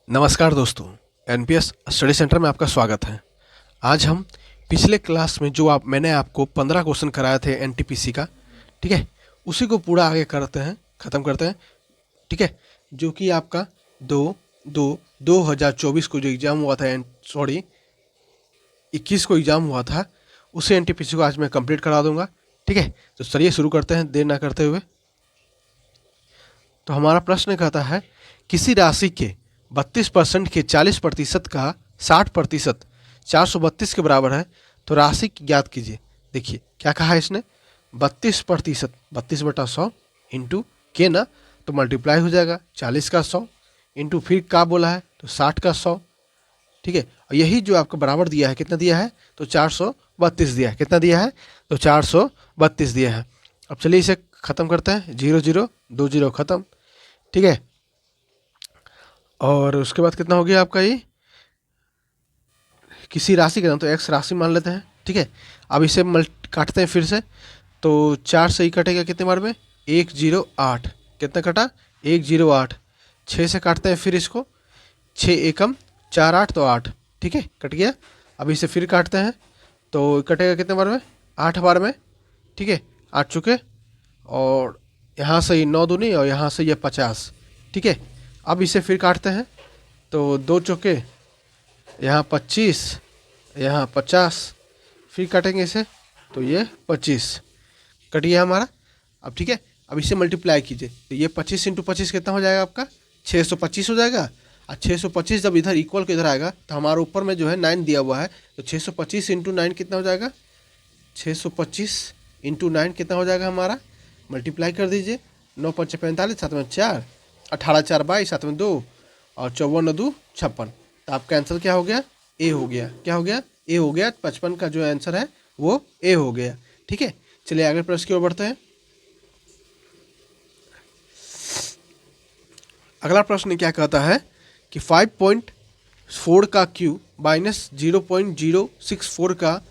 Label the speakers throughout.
Speaker 1: नमस्कार दोस्तों, NPS study centre में आपका स्वागत है। आज हम पिछले क्लास में जो मैंने आपको 15 क्वेश्चन कराए थे एनटीपीसी का, ठीक है, उसी को पूरा आगे करते हैं, ख़त्म करते हैं, ठीक है। जो कि आपका 2024 को जो एग्ज़ाम हुआ था, 21 को एग्ज़ाम हुआ था, उसे एनटीपीसी को आज मैं कंप्लीट करा दूंगा, ठीक है। तो चलिए शुरू करते हैं देर ना करते हुए। तो हमारा प्रश्न कहता है, किसी राशि के 32% के 40% का 60% 432 के बराबर है, तो राशि ज्ञात कीजिए। देखिए क्या कहा है इसने, 32%, 32/100 इंटू के ना, तो मल्टीप्लाई हो जाएगा 40 का 100 इंटू फिर का बोला है तो 60 का 100, ठीक है। और यही जो आपको बराबर दिया है, कितना दिया है, तो 432 दिया है। कितना दिया है, तो 432 दिया है। अब चलिए इसे ख़त्म करते हैं, 0 0 2 0 ख़त्म, ठीक है। और उसके बाद कितना हो गया आपका, ये किसी राशि का नाम, तो एक्स राशि मान लेते हैं, ठीक है। अब इसे काटते हैं फिर से, तो 4 से ही कटेगा कितने बार में, 108, कितना कटा, 108। 6 से काटते हैं फिर इसको, 6 एकम 4 8 तो 8, ठीक है, कट गया। अब इसे फिर काटते हैं तो कटेगा कितने बार में, 8 बार में, ठीक है, 8 चुके। और यहाँ से 9 दूनी और यहाँ से ये 50, ठीक है। अब इसे फिर काटते हैं तो 2 चौके, यहाँ 25, यहाँ 50, फिर काटेंगे इसे तो ये 25 कट गया हमारा। अब ठीक है, अब इसे मल्टीप्लाई कीजिए तो ये 25 इंटू 25 कितना हो जाएगा आपका, 625 हो जाएगा। और 625 जब इधर इक्वल के इधर आएगा तो हमारे ऊपर में जो है 9 दिया हुआ है, तो 625 इंटू 9 कितना हो जाएगा, 625 इंटू 9 कितना हो जाएगा हमारा, मल्टीप्लाई कर दीजिए। 9 5 45, 7 में 4, 18 4 22, 7 में 2 और 54 2 56। तो आपका आंसर क्या हो गया, ए हो गया। क्या हो गया, ए हो गया। 55 का जो आंसर है वो ए हो गया, ठीक है। चलिए आगे प्रश्न की ओर बढ़ते हैं। अगला प्रश्न क्या कहता है कि 5.4 का क्यूब माइनस 0.064 का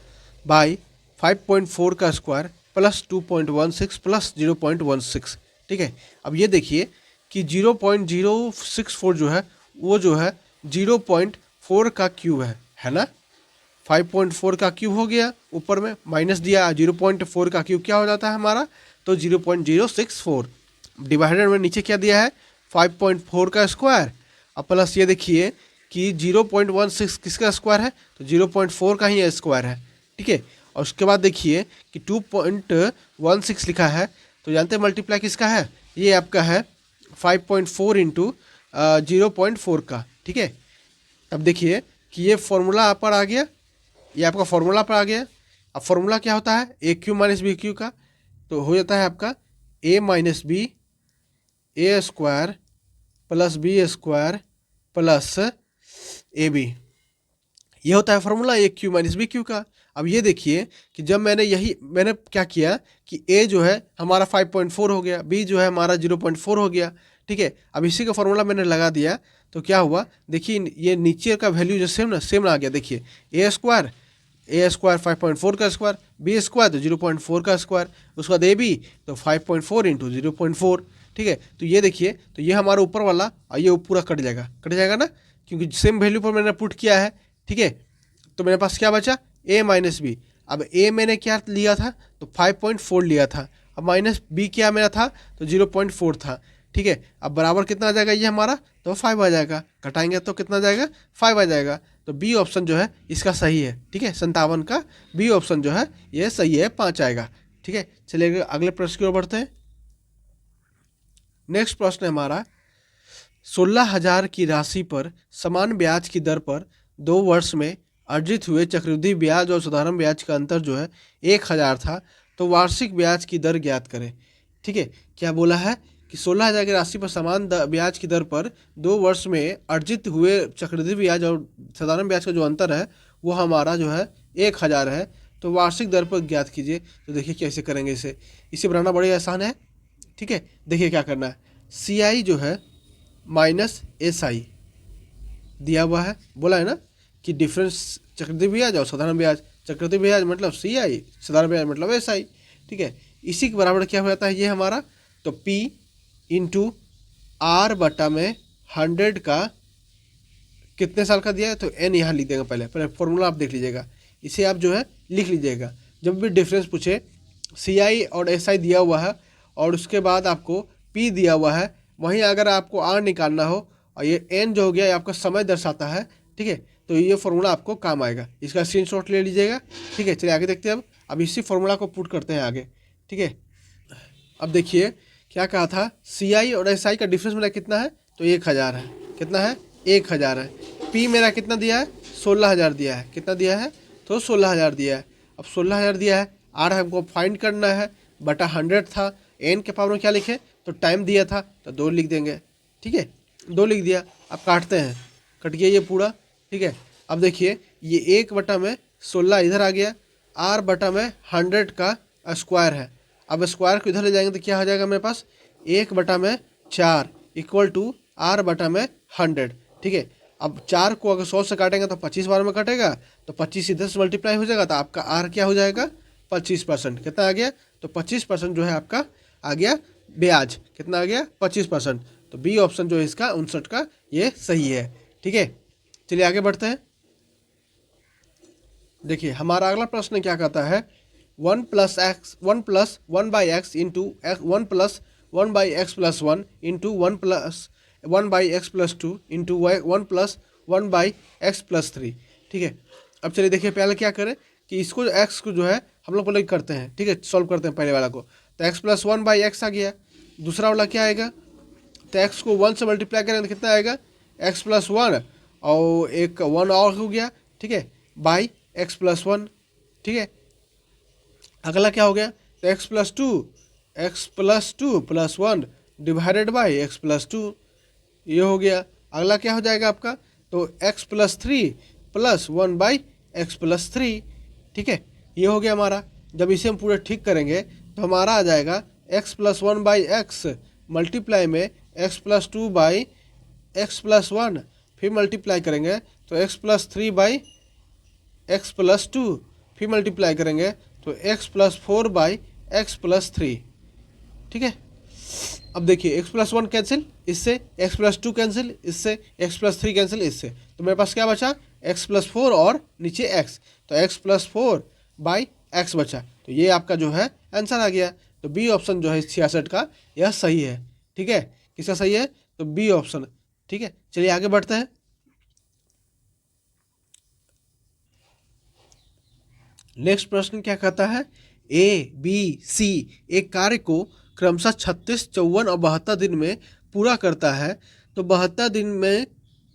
Speaker 1: बाई 5.4 का स्क्वायर प्लस 2.16 प्लस 0.16, ठीक है। अब ये देखिए कि 0.064 जो है वो जो है 0.4 का क्यूब है ना। 5.4 का क्यूब हो गया, ऊपर में माइनस दिया, 0.4 का क्यूब क्या हो जाता है हमारा, तो 0.064 डिवाइडेड में नीचे क्या दिया है, 5.4 का स्क्वायर। अब प्लस ये देखिए कि 0.16 किसका स्क्वायर है, तो 0.4 का ही स्क्वायर है, ठीक है। और उसके बाद देखिए कि 2.16 लिखा है, तो जानते हैं मल्टीप्लाई किसका है, ये आपका है 5.4 इंटू 0.4 का, ठीक है। अब देखिए कि ये फॉर्मूला पर आ गया, ये आपका फॉर्मूला पर आ गया। अब फॉर्मूला क्या होता है, A cube minus B cube का, तो हो जाता है आपका A minus B A square plus B square plus A B, ये होता है formula A cube minus B cube का। अब ये देखिए कि जब मैंने क्या किया कि ए जो है हमारा 5.4 हो गया, बी जो है हमारा 0.4 हो गया, ठीक है। अब इसी का फॉर्मूला मैंने लगा दिया तो क्या हुआ, देखिए ये नीचे का वैल्यू जो सेम आ गया। देखिए ए स्क्वायर 5.4 का स्क्वायर, बी स्क्वायर तो 0.4 का स्क्वायर, उसके बाद ए बी तो 5.4 इंटू 0.4, ठीक है। तो ये देखिए, तो ये हमारा ऊपर वाला और ये पूरा कट जाएगा ना, क्योंकि सेम वैल्यू पर मैंने पुट किया है, ठीक है। तो मेरे पास क्या बचा, ए माइनस बी। अब ए मैंने क्या लिया था, तो 5.4 लिया था। अब माइनस बी क्या मेरा था, तो 0.4 था, ठीक है। अब बराबर कितना आ जाएगा ये हमारा, तो 5 आ जाएगा। घटाएंगे तो कितना आ जाएगा, 5 आ जाएगा। तो बी ऑप्शन जो है इसका सही है, ठीक है। 57 का बी ऑप्शन जो है ये सही है, 5 आएगा, ठीक है। चलिए अगले प्रश्न की ओर बढ़ते हैं। नेक्स्ट प्रश्न है हमारा, 16,000 की राशि पर समान ब्याज की दर पर 2 वर्ष में अर्जित हुए चक्रवृद्धि ब्याज और साधारण ब्याज का अंतर जो है 1,000 था, तो वार्षिक ब्याज की दर ज्ञात करें, ठीक है। क्या बोला है कि 16,000 की राशि पर समान ब्याज की दर पर 2 वर्ष में अर्जित हुए चक्रवृद्धि ब्याज और साधारण ब्याज का जो अंतर है वो हमारा जो है 1,000 है, तो वार्षिक दर पर ज्ञात कीजिए। तो देखिए कैसे करेंगे इसे बनाना बड़ी आसान है, ठीक है। देखिए क्या करना है, सी आई जो है माइनस एस आई दिया हुआ है, बोला है ना कि डिफरेंस चक्रवृद्धि ब्याज और साधारण ब्याज, चक्रवृद्धि ब्याज मतलब सी आई, साधारण ब्याज मतलब एस आई, ठीक है। इसी के बराबर क्या हो जाता है ये हमारा, तो पी इंटू आर बटा में 100 का कितने साल का दिया है, तो एन यहाँ लिख देंगे। पहले पहले फॉर्मूला आप देख लीजिएगा, इसे आप जो है लिख लीजिएगा। जब भी डिफरेंस पूछे, सी आई और एस आई दिया हुआ है और उसके बाद आपको पी दिया हुआ है, वहीं अगर आपको आर निकालना हो और ये एन जो हो गया ये आपका समय दर्शाता है, ठीक है, तो ये फॉर्मूला आपको काम आएगा। इसका स्क्रीनशॉट ले लीजिएगा, ठीक है। चलिए आगे देखते हैं। अब इसी फॉर्मूला को पुट करते हैं आगे, ठीक है। अब देखिए क्या कहा था, सी आई और एस आई का डिफरेंस मेरा कितना है, तो 1000 है। कितना है, 1000 है। पी मेरा कितना दिया है, 16000 दिया है। कितना दिया है, तो 16000 दिया है। अब 16000 दिया है, आर हमको फाइंड करना है, बटा 100 था। एन के पावर में क्या लिखे, तो टाइम दिया था तो 2 लिख देंगे, ठीक है, 2 लिख दिया। अब काटते हैं, कट गया ये पूरा, ठीक है। अब देखिए ये 1/16 इधर आ गया, आर बटा में 100 का स्क्वायर है। अब स्क्वायर को इधर ले जाएंगे तो क्या हो जाएगा मेरे पास, 1/4 इक्वल टू आर बटा में 100, ठीक है। अब 4 को अगर 100 से काटेंगे तो 25 बार में कटेगा, तो 25 इधर से मल्टीप्लाई हो जाएगा, तो आपका आर क्या हो जाएगा, 25%। कितना आ गया, तो 25% जो है आपका आ गया ब्याज। कितना आ गया, 25%। तो बी ऑप्शन जो है इसका 59 का ये सही है, ठीक है। चलिए आगे बढ़ते हैं। देखिए हमारा अगला प्रश्न क्या कहता है, 1 + 1/x into 1 + 1/x + 1 into 1 + 1/x + 2 into 1 + 1/x + 3, ठीक है। अब चलिए देखिए पहले क्या करें कि इसको x को जो है हम लोग पहले करते हैं, ठीक है, सॉल्व करते हैं पहले वाला को। तो x + 1/x आ गया। दूसरा वाला क्या आएगा, तो x को 1 से मल्टीप्लाई करेंगे तो कितना आएगा, x + 1 और एक 1 और हो गया, ठीक है, बाई x + 1, ठीक है। अगला क्या हो गया, तो x + 2 + 1 डिवाइडेड बाई x + 2, ये हो गया। अगला क्या हो जाएगा आपका, तो x + 3 + 1/x + 3, ठीक है, ये हो गया हमारा। जब इसे हम पूरे ठीक करेंगे तो हमारा आ जाएगा x + 1/x मल्टीप्लाई में x + 2/x + 1, फिर मल्टीप्लाई करेंगे तो x + 3/x + 2, फिर मल्टीप्लाई करेंगे तो x + 4/x + 3, ठीक है। अब देखिए x + 1 कैंसिल इससे, x + 2 कैंसिल इससे, x + 3 कैंसिल इससे, तो मेरे पास क्या बचा, x + 4 और नीचे x, तो x + 4/x बचा। तो ये आपका जो है आंसर आ गया। तो बी ऑप्शन जो है 66 का यह सही है, ठीक है। किसका सही है, तो बी ऑप्शन, ठीक है। चलिए आगे बढ़ते हैं। नेक्स्ट प्रश्न क्या कहता है, ए बी सी एक कार्य को क्रमशः 36, 54 और 72 दिन में पूरा करता है, तो 72 दिन में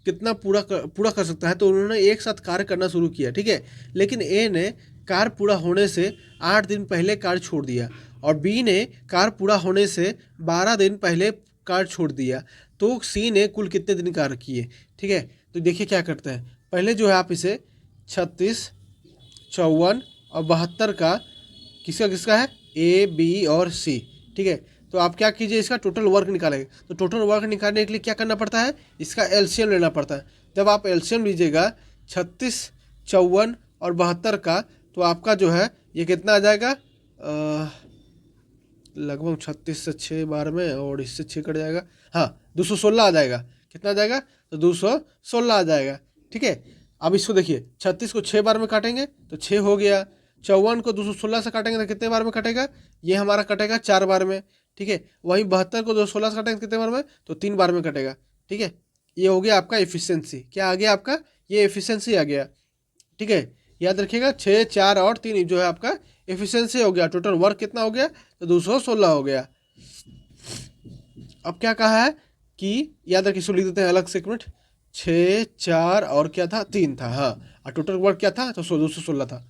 Speaker 1: कितना पूरा कर सकता है। तो उन्होंने एक साथ कार्य करना शुरू किया, ठीक है, लेकिन ए ने कार्य पूरा होने से 8 दिन पहले कार्य छोड़ दिया और बी ने कार्य पूरा होने से 12 दिन पहले कार्य छोड़ दिया, तो सी ने कुल कितने दिन कार्य किए, ठीक है। तो देखिए क्या करते हैं, पहले जो है आप इसे 36, 54 और 72 का किसका किसका है, ए बी और सी, ठीक है। तो आप क्या कीजिए, इसका टोटल वर्क निकालेंगे। तो टोटल वर्क निकालने के लिए क्या करना पड़ता है, इसका एलसीएम लेना पड़ता है। जब आप एलसीएम लीजिएगा 36, 54 और 72 का, तो आपका जो है ये कितना आ जाएगा, लगभग 36 से 6 बार में और इससे 6 कट जाएगा, हाँ 216 आ जाएगा। कितना आ जाएगा, तो 216 आ जाएगा, ठीक है। अब इसको देखिए 36 को 6 बार में काटेंगे तो 6 हो गया, 54 को 216 से काटेंगे तो कितने बार में कटेगा, ये हमारा कटेगा 4 बार में, ठीक है। वहीं 72 को 216 से काटेंगे कितने बार में, तो 3 बार में कटेगा, ठीक है। ये हो गया आपका एफिशिएंसी। क्या आ गया आपका, ये एफिशिएंसी आ गया, ठीक है। याद रखिएगा 6, 4 और 3 जो है आपका एफिशिएंसी हो गया। टोटल वर्क कितना हो गया, तो 216 हो गया। अब क्या कहा है कि याद रखिए, इसको लिख देते हैं अलग से, एक मिनट, 6, 4 और क्या था, 3 था, हाँ, और टोटल वर्क क्या था, तो 216 था,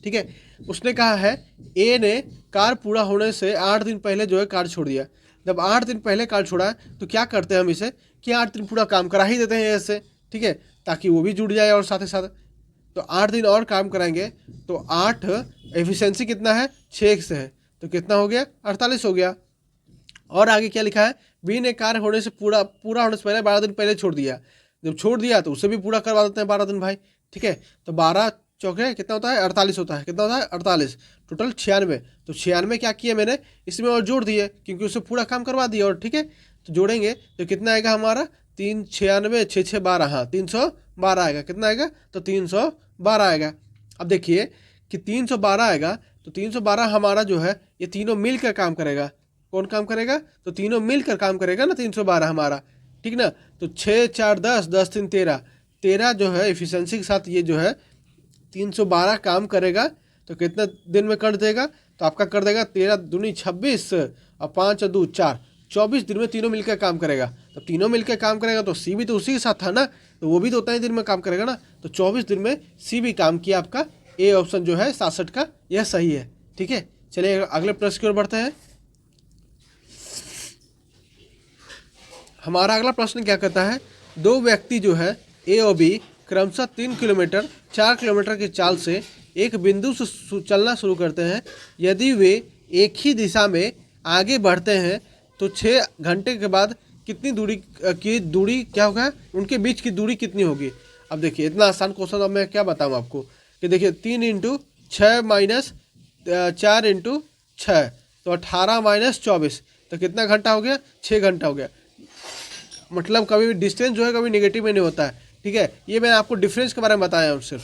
Speaker 1: ठीक है। उसने कहा है ए ने कार पूरा होने से 8 दिन पहले जो है कार छोड़ दिया। जब 8 दिन पहले कार छोड़ा है तो क्या करते हैं हम इसे, कि 8 दिन पूरा काम करा ही देते हैं ऐसे, ठीक है, ताकि वो भी जुड़ जाए और साथ ही साथ। तो 8 दिन और काम कराएंगे तो 8 एफिशिएंसी कितना है, 6 से है, तो कितना हो गया, 48 हो गया। और आगे क्या लिखा है, बी ने कार्य होने से पूरा होने से पहले 12 दिन पहले छोड़ दिया। जब छोड़ दिया तो उसे भी पूरा करवा देते हैं 12 दिन भाई, ठीक है। तो 12 चौके कितना होता है, 48 होता है। कितना होता है, 48, टोटल 96। तो 96 क्या किया मैंने, इसमें और जोड़ दिए क्योंकि उसे पूरा काम करवा दिया, और ठीक है, तो जोड़ेंगे तो कितना आएगा हमारा, 96, 6 6 12, हाँ 312 आएगा। कितना आएगा? तो 312 आएगा। अब देखिए कि 312 आएगा तो 312 हमारा जो है ये तीनों मिलकर काम करेगा। कौन काम करेगा? तो तीनों मिलकर काम करेगा ना 312 हमारा, ठीक ना। तो 6 4 10, 10 3 13, 13 जो है एफिशिएंसी के साथ ये जो है 312 काम करेगा। तो कितना दिन में कर देगा? तो आपका कर देगा 13 दूनी 26 और 5 और 2 4, 24 दिन में तीनों मिलकर काम करेगा। तो तीनों मिलकर काम करेगा तो सी भी तो उसी के साथ था ना, तो वो भी तो उतना ही दिन में काम करेगा ना। तो 24 दिन में सी भी काम किया। आपका ए ऑप्शन जो है 67 का यह सही है। ठीक है, चलिए अगले प्रश्न की ओर बढ़ते हैं। हमारा अगला प्रश्न क्या कहता है? दो व्यक्ति जो है ए और बी क्रमशः 3 किलोमीटर 4 किलोमीटर की चाल से एक बिंदु से चलना शुरू करते हैं। यदि वे एक ही दिशा में आगे बढ़ते हैं तो 6 घंटे के बाद कितनी दूरी क्या होगा? उनके बीच की दूरी कितनी होगी? अब देखिए इतना आसान क्वेश्चन, अब मैं क्या बताऊँ आपको कि देखिए 3 × 6 माइनस 4 × 6 तो 18 माइनस 24, तो कितना घंटा हो गया? 6 घंटा हो गया। मतलब कभी भी डिस्टेंस जो है कभी नेगेटिव में नहीं होता है। ठीक है, ये मैंने आपको डिफरेंस के बारे में बताया हूँ सिर्फ।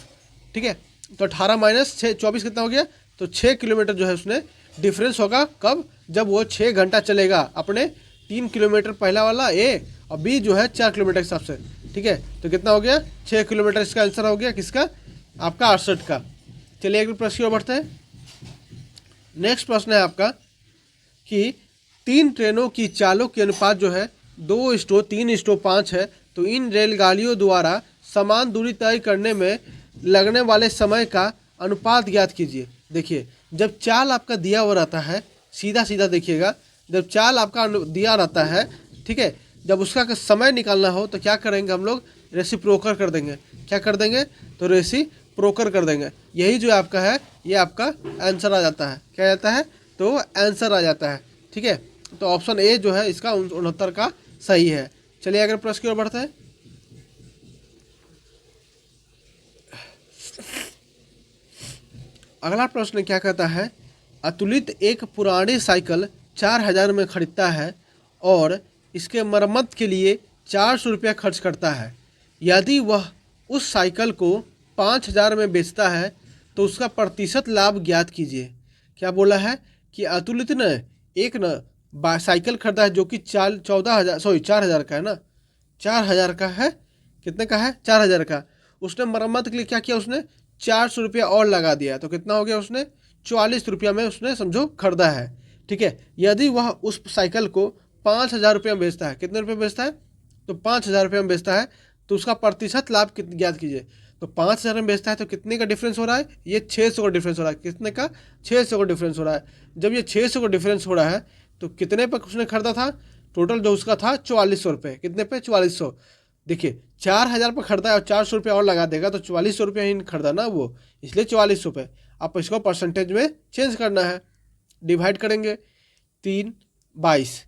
Speaker 1: ठीक है, तो 18 माइनस 6 24 कितना हो गया? तो 6 किलोमीटर जो है उसने डिफरेंस होगा। कब? जब वो 6 घंटा चलेगा अपने 3 किलोमीटर पहला वाला ए और बी जो है 4 किलोमीटर के हिसाब से। ठीक है, तो कितना हो गया? 6 किलोमीटर। इसका आंसर हो गया किसका? आपका 68 का। चलिए एक प्रश्न की ओर बढ़ते हैं। नेक्स्ट प्रश्न है आपका कि 3 ट्रेनों की चालों के अनुपात जो है 2:3:5 है। तो इन रेलगाड़ियों द्वारा समान दूरी तय करने में लगने वाले समय का अनुपात ज्ञात कीजिए। देखिए जब चाल आपका दिया हुआ रहता है, सीधा सीधा देखिएगा, जब चाल आपका दिया रहता है, ठीक है, जब उसका समय निकालना हो तो क्या करेंगे हम लोग? रेसिप्रोकल कर देंगे। क्या कर देंगे? तो रेसिप्रोकल कर देंगे। यही जो आपका है ये आपका आंसर आ जाता है। क्या जाता है? तो आंसर आ जाता है। ठीक है, तो ऑप्शन ए जो है इसका 69 का सही है। चलिए अगर प्रश्न की ओर बढ़ते हैं। अगला प्रश्न क्या कहता है? अतुलित एक पुरानी साइकिल 4000 में खरीदता है और इसके मरम्मत के लिए 400 रुपया खर्च करता है। यदि वह उस साइकिल को 5000 में बेचता है तो उसका प्रतिशत लाभ ज्ञात कीजिए। क्या बोला है कि अतुलित ने एक साइकिल खरीदा है जो कि 4000 का है ना, 4000 का है। कितने का है? 4000 का। उसने मरम्मत के लिए क्या किया? उसने 400 रुपया और लगा दिया। तो कितना हो गया? उसने 44 रुपया में उसने समझो खरीदा है। ठीक है, यदि वह उस साइकिल को 5000 रुपये में बेचता है, कितने रुपये में बेचता है? तो 5000 रुपये में बेचता है, तो उसका प्रतिशत लाभ कितना ज्ञात कीजिए। तो 5000 में बेचता है तो कितने का डिफरेंस हो रहा है? ये 600 का डिफरेंस हो रहा है। कितने का? 600 का डिफरेंस हो रहा है। जब ये 600 का डिफरेंस हो रहा है तो कितने पर उसने खरीदा था? टोटल जो उसका था 4400 रुपये। कितने पे? 4400। देखिए 4000 पर खरीदा है और 400 रुपये और लगा देगा तो 4400 रुपये ही खरीदा ना वो, इसलिए 4400 रुपये। आप इसको परसेंटेज में चेंज करना है। डिवाइड करेंगे 3/22।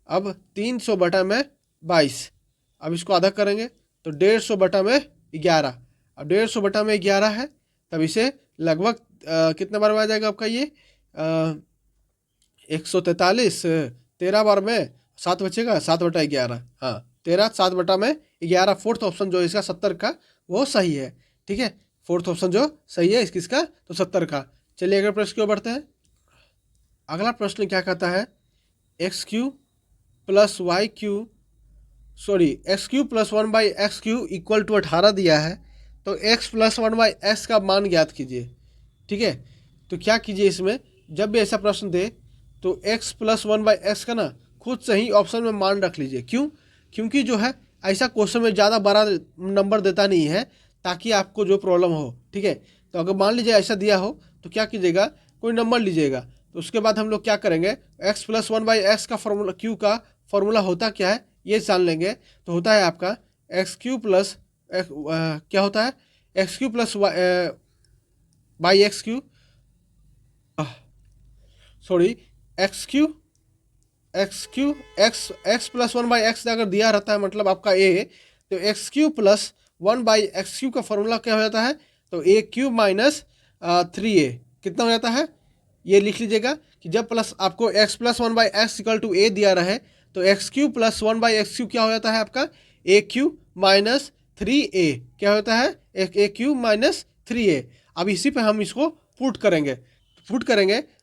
Speaker 1: अब 300 बटा में 22। अब इसको आधा करेंगे तो 150 बटा में 11। अब 150 बटा में 11 है, तब इसे लगभग कितने बार में आ जाएगा आपका ये? 143। 13 बार में 7 बचेगा, 7/11। हाँ 13 7 बटा में 11। फोर्थ ऑप्शन जो है इसका 70 का वो सही है। ठीक है, फोर्थ ऑप्शन जो सही है इसका तो 70 का। चलिए अगले प्रश्न की ओर बढ़ते हैं। अगला प्रश्न क्या कहता है? x³ + y³ x³ + 1/x³ = 18 दिया है। तो x + 1/x का मान ज्ञात कीजिए। ठीक है, तो क्या कीजिए इसमें, जब भी ऐसा प्रश्न दे तो x + 1/x का ना खुद से ही ऑप्शन में मान रख लीजिए। क्यों? क्योंकि जो है ऐसा क्वेश्चन में ज़्यादा बड़ा नंबर देता नहीं है ताकि आपको जो प्रॉब्लम हो। ठीक है, तो अगर मान लीजिए ऐसा दिया हो तो क्या कीजिएगा? कोई नंबर लीजिएगा। तो उसके बाद हम लोग क्या करेंगे? x + 1/x का फॉर्मूला, q का फॉर्मूला होता क्या है ये जान लेंगे। तो होता है आपका x³ + क्या होता है? x³ + x³ sorry x + 1/x अगर दिया रहता है मतलब आपका a, तो x³ + 1/x³ का फॉर्मूला क्या हो जाता है? तो a³ - 3a कितना हो जाता है? ये लिख लीजिएगा कि जब प्लस आपको x + 1/x = a दिया रहे तो x³ + 1/x³ क्या हो जाता है आपका? ए क्यू माइनस 3a क्या होता है, एक ए क्यू माइनस 3a। अब इसी पे हम इसको पुट करेंगे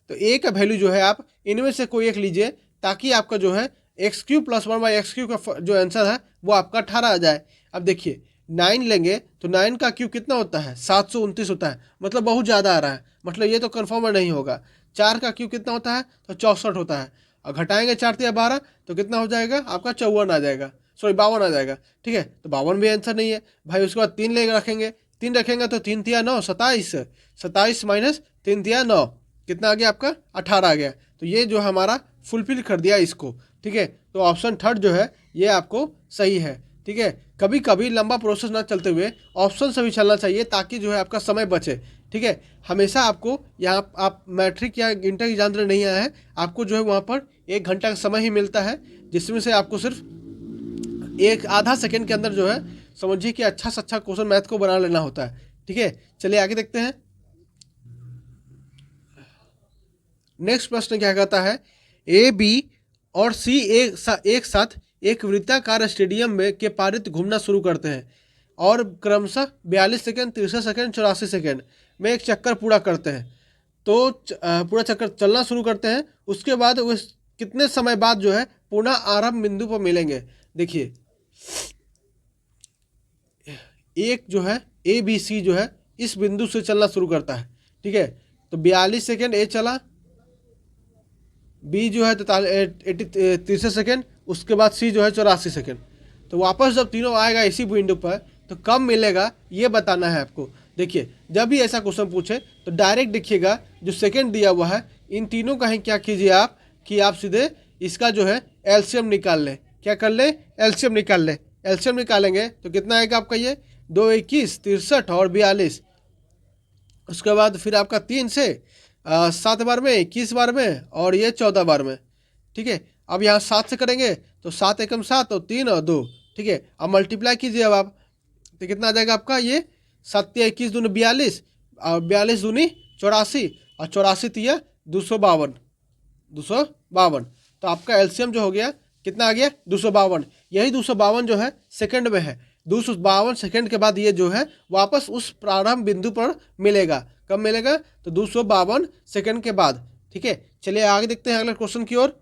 Speaker 1: तो a का वैल्यू जो है आप इनमें से कोई एक लीजिए, ताकि आपका जो है एक्स क्यू प्लस 1/x³ का जो आंसर है वो आपका 18 आ जाए। अब देखिए 9 लेंगे तो 9 का क्यूब कितना होता है, 729 होता है, मतलब बहुत ज़्यादा आ रहा है, मतलब ये तो कन्फर्म नहीं होगा। 4 का क्यूब कितना होता है, तो 64 होता है, और घटाएंगे 4 या 12 तो कितना हो जाएगा आपका 54 आ जाएगा, सॉरी 52 आ जाएगा। ठीक है, तो 52 भी आंसर नहीं है भाई। उसके बाद 3 ले रखेंगे, 3 रखेंगे तो 3 तिया 9, 27, 27 माइनस 3 तिया 9 कितना आ गया आपका 18 आ गया। तो ये जो हमारा फुलफिल कर दिया इसको। ठीक है, तो ऑप्शन थर्ड जो है ये आपको सही है। ठीक है, कभी कभी लंबा प्रोसेस ना चलते हुए ऑप्शन से भी चलना चाहिए, ताकि जो है आपका समय बचे। ठीक है, हमेशा आपको यहाँ आप मैट्रिक या इंटर एग्जाम देने नहीं आया है, आपको जो है वहाँ पर 1 घंटा का समय ही मिलता है, जिसमें से आपको सिर्फ एक आधा सेकेंड के अंदर जो है समझिए कि अच्छा से अच्छा क्वेश्चन मैथ को बना लेना होता है। ठीक है, चलिए आगे देखते हैं। नेक्स्ट प्रश्न क्या कहता है, ए बी और सी एक साथ एक वृत्ताकार स्टेडियम में के पारित घूमना शुरू करते हैं और क्रमशः 42 सेकंड, 63 सेकंड, 84 सेकंड में एक चक्कर पूरा करते हैं। तो पूरा चक्कर चलना शुरू करते हैं, उसके बाद वो कितने समय बाद जो है पुनः आरंभ बिंदु पर मिलेंगे। देखिए एक जो है ए बी सी जो है इस बिंदु से चलना शुरू करता है। ठीक है, तो 42 सेकंड ए चला, बी जो है 63 सेकेंड, उसके बाद सी जो है 84 सेकेंड। तो वापस जब तीनों आएगा इसी विंडो पर तो कब मिलेगा ये बताना है आपको। देखिए जब भी ऐसा क्वेश्चन पूछे तो डायरेक्ट देखिएगा जो सेकेंड दिया हुआ है इन तीनों का ही क्या कीजिए आप कि आप सीधे इसका जो है एलसीएम निकाल लें। क्या कर लें, एलसीएम निकाल लें। एलसीएम निकालेंगे तो कितना आएगा आपका ये 2 21 63 और 42। उसके बाद फिर आपका 3 से 7 बार में, 21 बार में, और ये 14 बार में। ठीक है, अब यहाँ 7 से करेंगे तो 7 एकम 7 और 3 और 2। ठीक है, अब मल्टीप्लाई कीजिए अब आप, तो कितना आ जाएगा आपका ये 7 या 21 दूनी 42 और 42 दूनी 84 और 84 तिया 252। तो आपका एलसीएम जो हो गया कितना आ गया 252। यही 252 जो है सेकंड में है। 252 सेकंड के बाद ये जो है वापस उस प्रारंभ बिंदु पर मिलेगा। कब मिलेगा, तो 252 सेकंड के बाद। ठीक है, चलिए आगे देखते हैं अगले क्वेश्चन की ओर।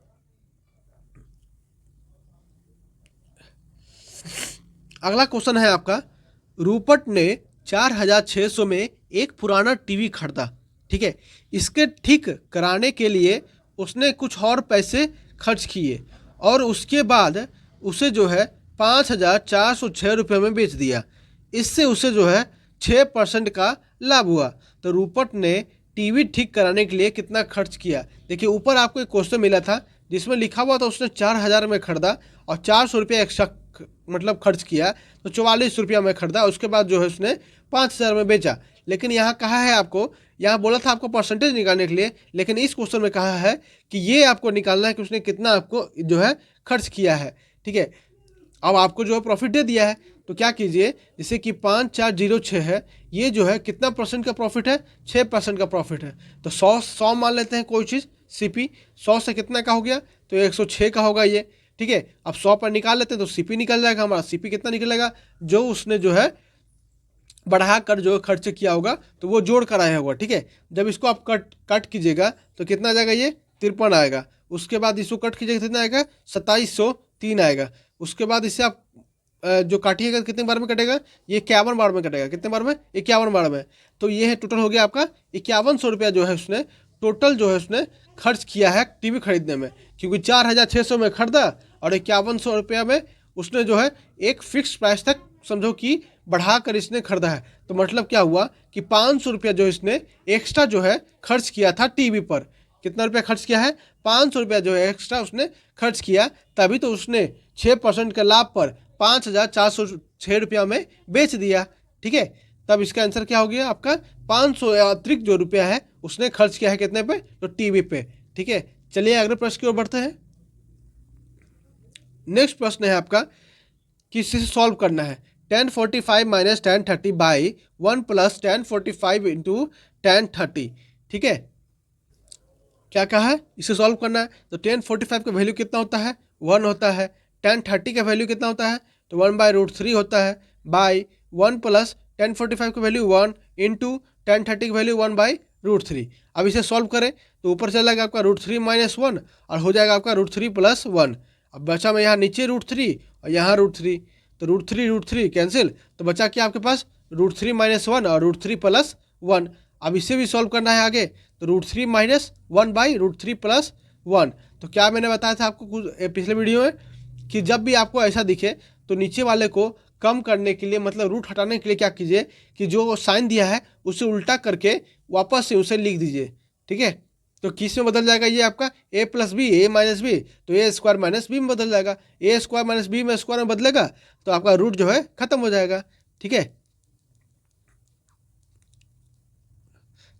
Speaker 1: अगला क्वेश्चन है आपका, रूपट ने 4600 में एक पुराना टीवी खरीदा। ठीक है, इसके ठीक कराने के लिए उसने कुछ और पैसे खर्च किए और उसके बाद उसे जो है 5406 रुपये में बेच दिया। इससे उसे जो है 6% का लाभ हुआ। तो रूपट ने टीवी ठीक कराने के लिए कितना खर्च किया। देखिए ऊपर आपको एक क्वेश्चन मिला था जिसमें लिखा हुआ था उसने 4000 में खरीदा और 400 रुपये एक्स्ट्रा मतलब खर्च किया, तो 44 रुपया में खरीदा, उसके बाद जो है उसने 5000 में बेचा। लेकिन यहाँ कहा है आपको, यहाँ बोला था आपको परसेंटेज निकालने के लिए, लेकिन इस क्वेश्चन में कहा है कि ये आपको निकालना है कि उसने कितना आपको जो है खर्च किया है। ठीक है, अब आपको जो है प्रॉफिट दे दिया है, तो क्या कीजिए जैसे कि 5406 है, ये जो है कितना परसेंट का प्रॉफिट है, 6% का प्रॉफिट है। तो 100 मान लेते हैं कोई चीज़, सीपी 100 से कितना का हो गया, तो 106 का होगा ये। ठीक है, अब 100 पर निकाल लेते हैं तो सीपी निकल जाएगा हमारा। सीपी कितना निकलेगा, जो उसने जो है बढ़ा कर जो खर्च किया होगा तो वो जोड़ कर आया होगा। ठीक है, जब इसको आप कट कीजिएगा तो कितना आ जाएगा, ये 53 आएगा। उसके बाद इसको कट कीजिएगा कितना आएगा, 2703 आएगा। उसके बाद इससे आप जो काटिएगा कितने बार में कटेगा, ये 51 बार में कटेगा। कितने बार में, 51 बार में। तो ये है टोटल हो गया आपका 5100 रुपया जो है उसने टोटल जो है उसने खर्च किया है टीवी खरीदने में, क्योंकि 4600 में खरीदा और 5100 रुपया में उसने जो है एक फिक्स प्राइस तक समझो कि बढ़ाकर इसने खरीदा है। तो मतलब क्या हुआ कि 500 रुपया जो इसने एक्स्ट्रा जो है खर्च किया था टीवी पर। कितना रुपया खर्च किया है, 500 रुपया जो है एक्स्ट्रा उसने खर्च किया, तभी तो उसने 6% के लाभ पर 5406 रुपया में बेच दिया। ठीक है, तब इसका आंसर क्या हो गया आपका, 500 अतिरिक्त जो रुपया है उसने खर्च किया है कितने पे, तो टीवी पे। ठीक है, चलिए अगले प्रश्न की ओर बढ़ते हैं। नेक्स्ट प्रश्न है आपका कि इसे सॉल्व करना है। 1045 माइनस 1030 बाई 1 प्लस 1045 इंटू 1030। ठीक है, क्या कहा है, इसे सॉल्व करना है। तो 1045 का वैल्यू कितना होता है, 1 होता है। 1030 का वैल्यू कितना होता है, तो 1/√3 होता है बाई 1 प्लस 1045 की वैल्यू 1 इंटू 1030 की वैल्यू 1/√3। अब इसे सॉल्व करें तो ऊपर चला जाएगा आपका √3 - 1 और हो जाएगा आपका √3 + 1। अब बचा में यहाँ नीचे √3 और यहाँ √3, तो √3 कैंसिल, तो बचा क्या आपके पास √3 - 1 और √3 + 1। अब इसे भी सॉल्व करना है आगे, तो √3 - 1/√3 + 1। तो क्या मैंने बताया था आपको कुछ पिछले वीडियो में कि जब भी आपको ऐसा दिखे तो नीचे वाले को कम करने के लिए, मतलब रूट हटाने के लिए क्या कीजिए कि जो साइन दिया है उसे उल्टा करके वापस से उसे लिख दीजिए। ठीक है, तो किस में बदल जाएगा ये आपका a + b, a - b, तो a² - b में बदल जाएगा। a² - b में स्क्वायर में बदलेगा तो आपका रूट जो है खत्म हो जाएगा। ठीक है,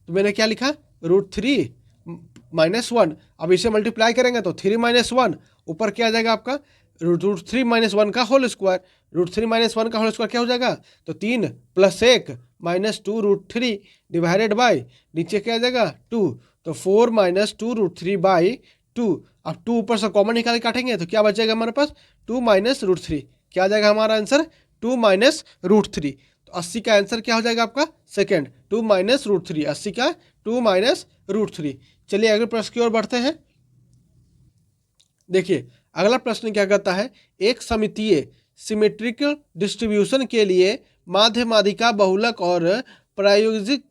Speaker 1: तो मैंने क्या लिखा √3 - 1। अब इसे मल्टीप्लाई करेंगे तो 3 - 1 ऊपर क्या आ जाएगा आपका √3 - 1 का होल स्क्वायर। √3 - 1 का होल स्क्वायर क्या हो जाएगा, तो 3 + 1 - 2 √3 डिवाइडेड बाई नीचे क्या आ जाएगा 2, तो 4 - 2 √3/2। अब 2 ऊपर से कॉमन निकाल के काटेंगे तो क्या बचेगा हमारे पास 2 - √3। क्या आ जाएगा हमारा आंसर 2 - √3। तो 80 का आंसर क्या हो जाएगा आपका सेकंड 2 - √3। 80 का 2 - √3। चलिए अगले प्रश्न की ओर बढ़ते हैं। देखिए अगला प्रश्न क्या कहता है, एक समितीय सिमेट्रिकल डिस्ट्रीब्यूशन के लिए माध्य माध्यिका बहुलक और प्रायोगिक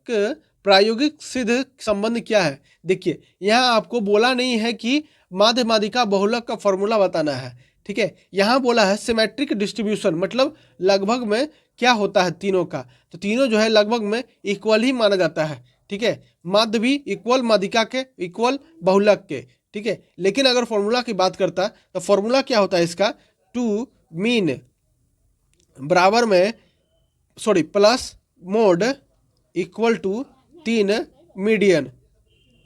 Speaker 1: प्रायोगिक सिद्ध संबंध क्या है। देखिए यहाँ आपको बोला नहीं है कि माध्य माध्यिका बहुलक का फॉर्मूला बताना है। ठीक है, यहाँ बोला है सिमेट्रिक डिस्ट्रीब्यूशन, मतलब लगभग में क्या होता है तीनों का, तो तीनों जो है लगभग में इक्वल ही माना जाता है। ठीक है, माध्य भी इक्वल माध्यिका के इक्वल बहुलक के। ठीक है, लेकिन अगर फॉर्मूला की बात करता तो फॉर्मूला क्या होता है इसका 2 मीन बराबर में plus mode equal to 3 median.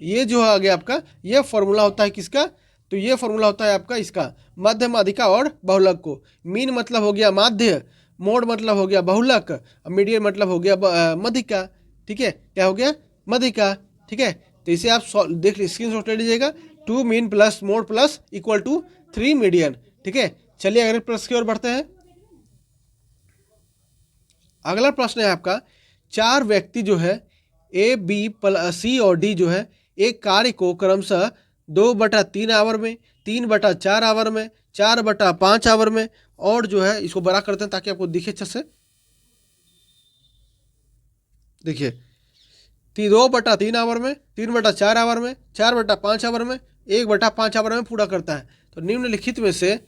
Speaker 1: ये जो आ गया आपका ये फॉर्मूला होता है किसका, तो ये फॉर्मूला होता है आपका इसका मध्य माध्यिका और बहुलक को। मीन मतलब हो गया माध्य, मोड मतलब हो गया बहुलक, और मीडियन मतलब हो गया माध्यिका। ठीक है, क्या हो गया माध्यिका। ठीक है, तो इसे आप देख स्क्रीनशॉट ले लीजिएगा 2 mean plus mode plus equal to 3 median. ठीक है, चलिए अगले प्रश्न की ओर बढ़ते हैं। अगला प्रश्न है आपका, 4 व्यक्ति जो है A, B, C और D जो है एक कार्य को क्रमशः 2/3 आवर में, 3/4 आवर में, 4/5 आवर में, और जो है इसको बड़ा करते हैं ताकि आपको दिखे अच्छे से। देखिए 2/3 आवर में, 3/4 आवर में, 4/5 आवर में, 1/5 आवर में पूरा करता है। तो निम्नलिखित में से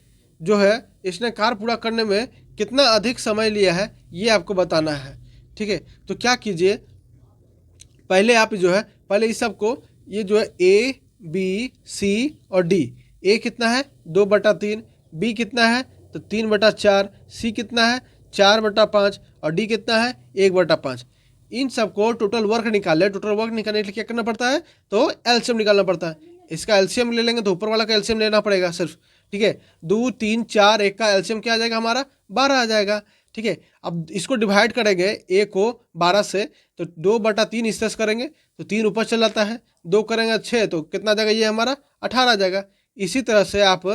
Speaker 1: जो है इसने कार्य पूरा करने में कितना अधिक समय लिया है ये आपको बताना है। ठीक है, तो क्या कीजिए पहले आप जो है पहले इस सब को ये जो है A, B, C और D, A कितना है 2/3, B कितना है तो 3/4, C कितना है 4/5 और D कितना है 1/5। इन सबको टोटल वर्क निकाले। टोटल वर्क निकालने के लिए क्या करना पड़ता है, तो एलसीएम निकालना पड़ता है। इसका एलसीएम ले लेंगे तो ऊपर वाला का एलसीएम लेना पड़ेगा सिर्फ। ठीक है, 2, 3, 4, 1 का एलसीएम क्या आ जाएगा हमारा 12 आ जाएगा। ठीक है, अब इसको डिवाइड करेंगे ए को 12 से, तो 2/3 इस तरह से करेंगे तो 3 ऊपर चल जाता है, 2 करेंगे 6 तो कितना आ जाएगा ये हमारा 18 आ जाएगा। इसी तरह से आप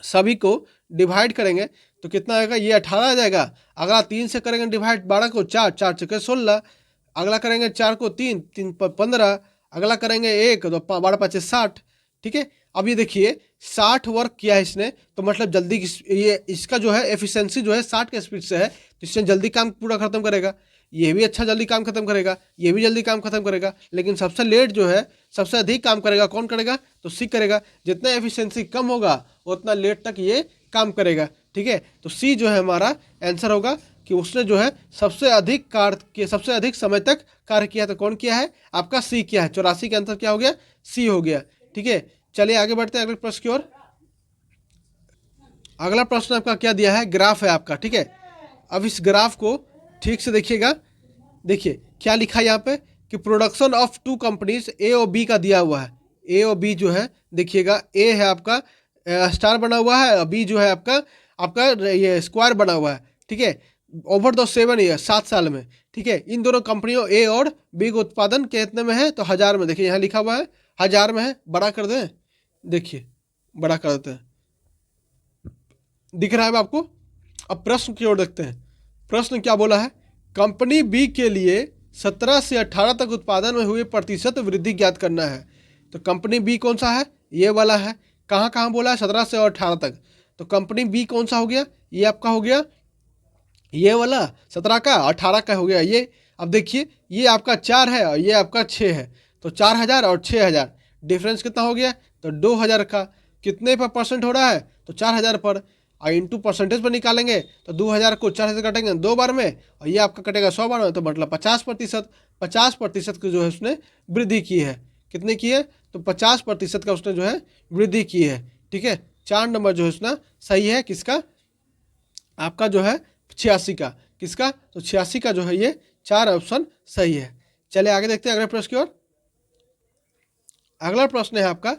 Speaker 1: सभी को डिवाइड करेंगे तो कितना आएगा ये 18 आ जाएगा। अगला 3 से करेंगे डिवाइड 12 को 4, 4 छक्के 16, अगला करेंगे 4 को 3, 3 पर 15, अगला करेंगे 1 तो 12 5 60। ठीक है, अब ये देखिए 60 वर्क किया है इसने, तो मतलब जल्दी ये इसका जो है एफिशिएंसी जो है 60 के स्पीड से है, तो इसने जल्दी काम पूरा खत्म करेगा। ये भी अच्छा जल्दी काम खत्म करेगा, ये भी जल्दी काम खत्म करेगा, लेकिन सबसे लेट जो है सबसे अधिक काम करेगा कौन करेगा, तो सी करेगा। जितना एफिशिएंसी कम होगा उतना लेट तक ये काम करेगा। ठीक है, तो सी जो है हमारा आंसर होगा कि उसने जो है सबसे अधिक कार्य किया, सबसे अधिक समय तक कार्य किया। तो कौन किया है आपका सी किया है। 84 का आंसर क्या हो गया सी हो गया। ठीक है, चलिए आगे बढ़ते हैं अगले प्रश्न की ओर। अगला प्रश्न आपका क्या दिया है, ग्राफ है आपका। ठीक है, अब इस ग्राफ को ठीक से देखिएगा। देखिए क्या लिखा है यहाँ पे कि प्रोडक्शन ऑफ 2 कंपनीज ए और बी का दिया हुआ है। ए और बी जो है देखिएगा, ए है आपका स्टार बना हुआ है और बी जो है आपका आपका ये स्क्वायर बना हुआ है। ठीक है, ओवर द 7 ईयर 7 साल में। ठीक है, इन दोनों कंपनियों ए और बी का उत्पादन कितने में है, तो 1000 में। देखिए यहाँ लिखा हुआ है 1000 में है, बड़ा कर दें, देखिए बड़ा कर देते हैं, दिख रहा है आपको। अब प्रश्न की ओर देखते हैं। प्रश्न क्या बोला है, कंपनी बी के लिए 17 से 18 तक उत्पादन में हुए प्रतिशत वृद्धि ज्ञात करना है। तो कंपनी बी कौन सा है, ये वाला है। कहाँ कहाँ बोला है, 17 से 18 तक। तो कंपनी बी कौन सा हो गया, ये आपका हो गया ये वाला 17 का, 18 का हो गया ये। अब देखिए ये आपका 4 है और ये आपका 6 है, तो 4000 और 6000 डिफरेंस कितना हो गया, तो 2000 का। कितने पर परसेंट हो रहा है, तो 4000 पर। और इंटू परसेंटेज पर निकालेंगे तो 2000 को 4 से काटेंगे 2 बार में, और ये आपका कटेगा 100 बार में, तो मतलब 50%। 50% की जो है उसने वृद्धि की है। कितने की है, तो 50% का उसने जो है वृद्धि की है। ठीक है, 4 नंबर जो है उसना सही है। किसका, आपका जो है 86 का। किसका, तो 86 का जो है ये 4 ऑप्शन सही है। चलिए आगे देखते हैं अगले प्रश्न की ओर। अगला प्रश्न है आपका,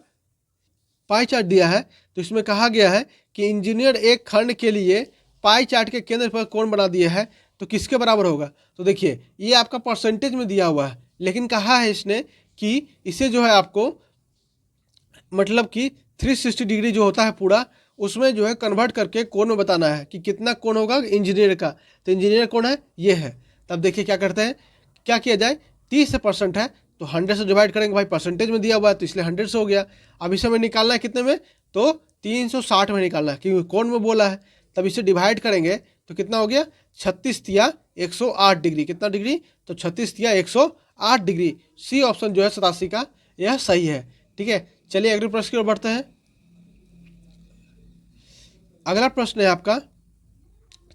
Speaker 1: पाई चार्ट दिया है, तो इसमें कहा गया है कि इंजीनियर एक खंड के लिए पाई चार्ट के केंद्र पर कोण बना दिया है, तो किसके बराबर होगा। तो देखिए ये आपका परसेंटेज में दिया हुआ है, लेकिन कहा है इसने कि इसे जो है आपको मतलब कि 360 डिग्री जो होता है पूरा, उसमें जो है कन्वर्ट करके कोण में बताना है कि कितना कोण होगा इंजीनियर का। तो इंजीनियर कोण है ये है। तब देखिए क्या करते हैं, क्या किया जाए, 30% है तो 100 से डिवाइड करेंगे, भाई परसेंटेज में दिया हुआ है तो इसलिए 100 से हो गया। अब इसे हमें निकालना है कितने में, तो 360 में निकालना है, क्योंकि कोण में बोला है। तब इसे डिवाइड करेंगे तो कितना हो गया, 36 तिया 108 डिग्री। कितना डिग्री, तो 36 तिया 108 डिग्री। सी ऑप्शन जो है 87 का यह सही है। ठीक है, चलिए अगले प्रश्न की ओर बढ़ते हैं। अगला प्रश्न है आपका,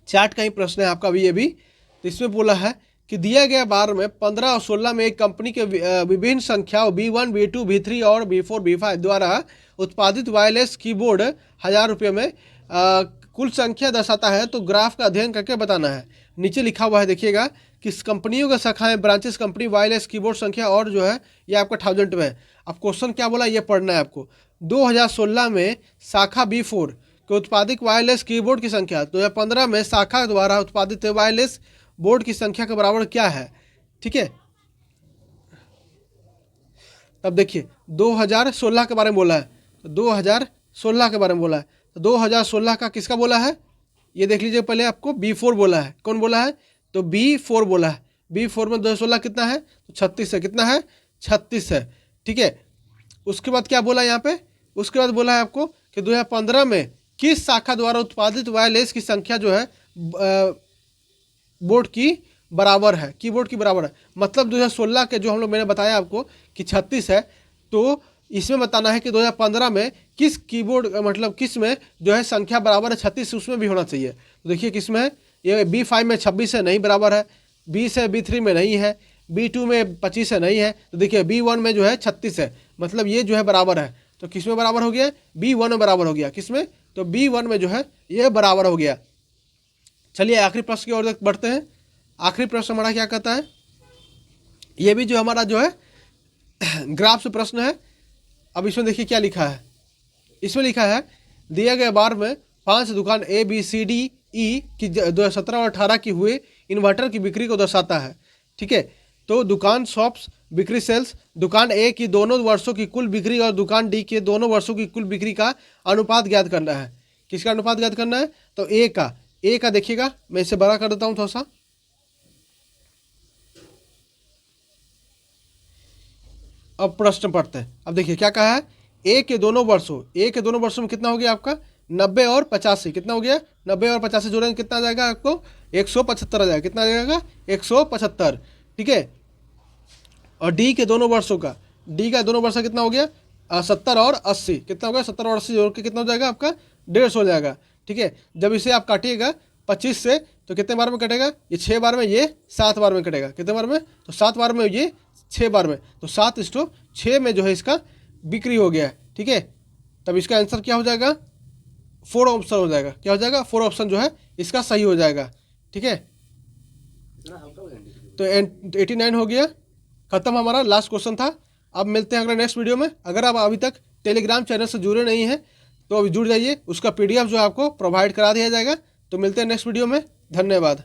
Speaker 1: चार्ट का ही प्रश्न है आपका भी ये भी। तो इसमें बोला है कि दिया गया बार में 15 और 16 में एक कंपनी के विभिन्न संख्याओं B1, B2, B3 और B4, B5 द्वारा उत्पादित वायरलेस कीबोर्ड 1000 रुपये में कुल संख्या दर्शाता है, तो ग्राफ का अध्ययन करके बताना है। नीचे लिखा हुआ है देखिएगा, किस कंपनियों का शाखाएं, ब्रांचेस कंपनी, वायरलेस कीबोर्ड संख्या, और जो है ये आपका 1000 में है। अब क्वेश्चन क्या बोला ये पढ़ना है आपको। 2016 में शाखा B4 के उत्पादित वायरलेस कीबोर्ड की संख्या 2015 में शाखा द्वारा उत्पादित वायरलेस बोर्ड की संख्या के बराबर क्या है। ठीक है, तब देखिए 2016 के बारे में बोला है, तो 2016 के बारे में बोला है, तो 2016 का किसका बोला है, ये देख लीजिए। पहले आपको B4 बोला है, कौन बोला है, तो B4 बोला है। B4 में 2016 कितना है, तो 36 है। कितना है, 36 है। ठीक है, उसके बाद क्या बोला यहाँ पे, उसके बाद बोला है आपको कि 2015 में किस शाखा द्वारा उत्पादित वायरलेस की संख्या जो है बोर्ड की बराबर है, कीबोर्ड की बराबर है। मतलब 2016 के जो हम लोग मैंने बताया आपको कि 36 है, तो इसमें बताना है कि 2015 में किस कीबोर्ड मतलब किस में जो है संख्या बराबर है 36, उसमें भी होना चाहिए। तो देखिए किस में है, ये B5 में 26 है, नहीं बराबर है। B है, B3 में नहीं है, B2 में 25 है, नहीं है। तो देखिए B1 में जो है 36 है, मतलब ये जो है बराबर है। तो किस में बराबर हो गया, B1 में बराबर हो गया। किस में, तो B1 में जो है ये बराबर हो गया। चलिए आखिरी प्रश्न की ओर बढ़ते हैं। आखिरी प्रश्न हमारा क्या कहता है, ये भी जो हमारा जो है ग्राफ से प्रश्न है। अब इसमें देखिए क्या लिखा है, इसमें लिखा है दिया गया बार में 5 दुकान ABCDE की 2017 और 18 की हुए इन्वर्टर की बिक्री को दर्शाता है। ठीक है, तो दुकान शॉप्स बिक्री सेल्स, दुकान ए की दोनों वर्षों की कुल बिक्री और दुकान डी के दोनों वर्षों की कुल बिक्री का अनुपात ज्ञात करना है। किसका अनुपात ज्ञात करना है, तो ए का देखिएगा, मैं इसे बड़ा कर देता हूँ थोड़ा सा। अब प्रश्न पढ़ते हैं। अब देखिए क्या कहा है, ए के दोनों वर्षों में कितना हो गया आपका 90 और 85। कितना हो गया, 90 और 85 जोड़ेंगे कितना आ जाएगा आपको 175 आ जाएगा। कितना आ जाएगा 175। ठीक है, और डी के दोनों वर्षों का, डी का दोनों वर्ष कितना हो गया 70 और 80। कितना हो गया 70 और 80 जोड़ के कितना हो जाएगा आपका 150 हो जाएगा। ठीक है, जब इसे आप काटिएगा 25 से तो कितने बार में कटेगा, ये 6 बार में, ये 7 बार में कटेगा। कितने बार में, तो 7 बार में, ये 6 बार में, तो 7:6 में जो है इसका बिक्री हो गया है। ठीक है, तब इसका आंसर क्या हो जाएगा, 4 ऑप्शन हो जाएगा। क्या हो जाएगा, 4 ऑप्शन जो है इसका सही हो जाएगा। ठीक है, तो 89 हो गया, खत्म हमारा लास्ट क्वेश्चन था। अब मिलते हैं अगले नेक्स्ट वीडियो में। अगर आप अभी तक टेलीग्राम चैनल से जुड़े नहीं हैं तो अभी जुड़ जाइए, उसका PDF जो है आपको प्रोवाइड करा दिया जाएगा। तो मिलते हैं नेक्स्ट वीडियो में, धन्यवाद।